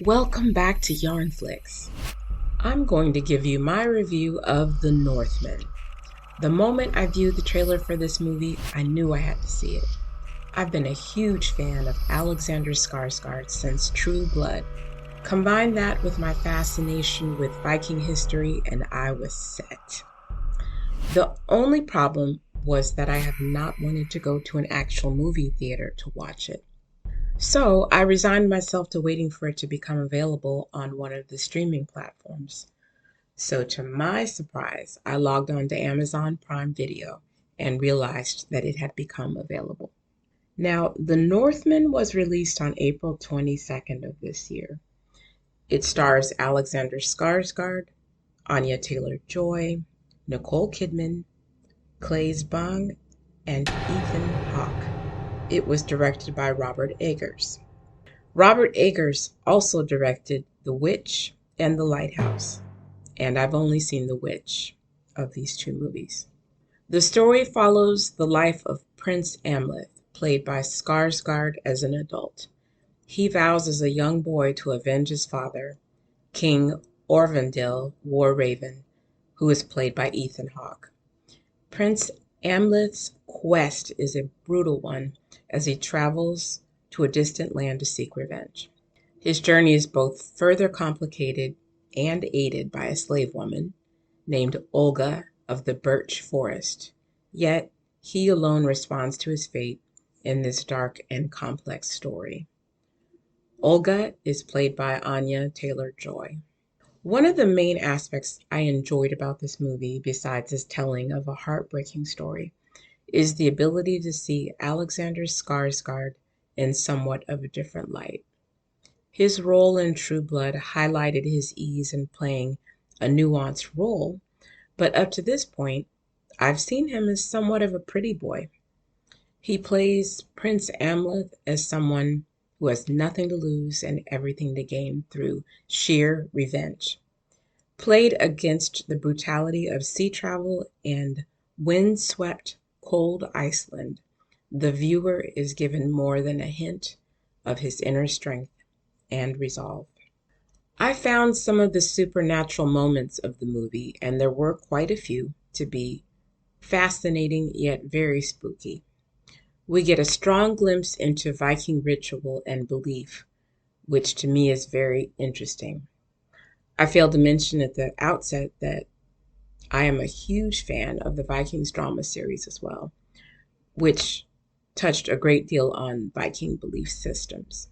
Welcome back to Yarn Flicks. I'm going to give you my review of The Northman. The moment I viewed the trailer for this movie, I knew I had to see it. I've been a huge fan of Alexander Skarsgard since True Blood. Combine that with my fascination with Viking history, and I was set. The only problem was that I have not wanted to go to an actual movie theater to watch it. So I resigned myself to waiting for it to become available on one of the streaming platforms. So, to my surprise, I logged on to Amazon Prime Video and realized that it had become available. Now, The Northman was released on April 22nd of this year. It stars Alexander Skarsgard, Anya Taylor-Joy, Nicole Kidman, Claes, and Ethan Hawke. It was directed by Robert Eggers. Robert Eggers also directed The Witch and The Lighthouse, and I've only seen The Witch of these two movies. The story follows the life of Prince Amleth, played by Skarsgård as an adult. He vows as a young boy to avenge his father, King Orvandil Warraven, who is played by Ethan Hawke. Prince Amleth's quest is a brutal one as he travels to a distant land to seek revenge. His journey is both further complicated and aided by a slave woman named Olga of the Birch Forest, yet he alone responds to his fate in this dark and complex story. Olga is played by Anya Taylor-Joy. One of the main aspects I enjoyed about this movie, besides its telling of a heartbreaking story, is the ability to see Alexander Skarsgård in somewhat of a different light. His role in True Blood highlighted his ease in playing a nuanced role, but up to this point, I've seen him as somewhat of a pretty boy. He plays Prince Amleth as someone who has nothing to lose and everything to gain through sheer revenge. Played against the brutality of sea travel and wind-swept, cold Iceland, the viewer is given more than a hint of his inner strength and resolve. I found some of the supernatural moments of the movie, and there were quite a few, to be fascinating yet very spooky. We get a strong glimpse into Viking ritual and belief, which to me is very interesting. I failed to mention at the outset that I am a huge fan of the Vikings drama series as well, which touched a great deal on Viking belief systems.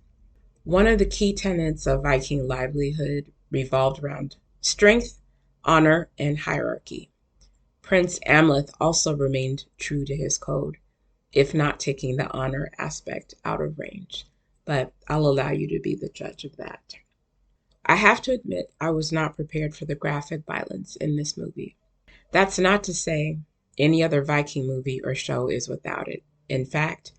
One of the key tenets of Viking livelihood revolved around strength, honor, and hierarchy. Prince Amleth also remained true to his code, if not taking the honor aspect out of range, but I'll allow you to be the judge of that. I have to admit, I was not prepared for the graphic violence in this movie. That's not to say any other Viking movie or show is without it. In fact,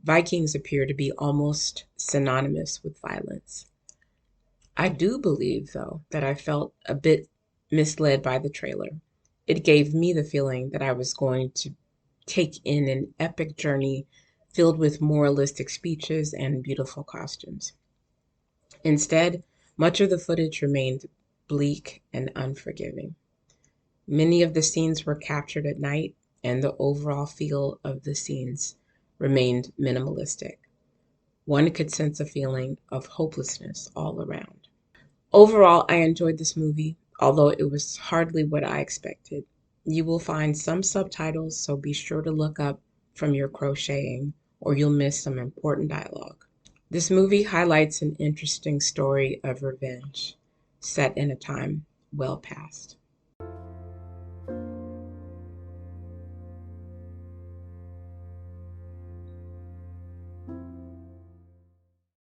Vikings appear to be almost synonymous with violence. I do believe, though, that I felt a bit misled by the trailer. It gave me the feeling that I was going to take in an epic journey filled with moralistic speeches and beautiful costumes. Instead, much of the footage remained bleak and unforgiving. Many of the scenes were captured at night, and the overall feel of the scenes remained minimalistic. One could sense a feeling of hopelessness all around. Overall, I enjoyed this movie, although it was hardly what I expected. You will find some subtitles, so be sure to look up from your crocheting, or you'll miss some important dialogue. This movie highlights an interesting story of revenge set in a time well past.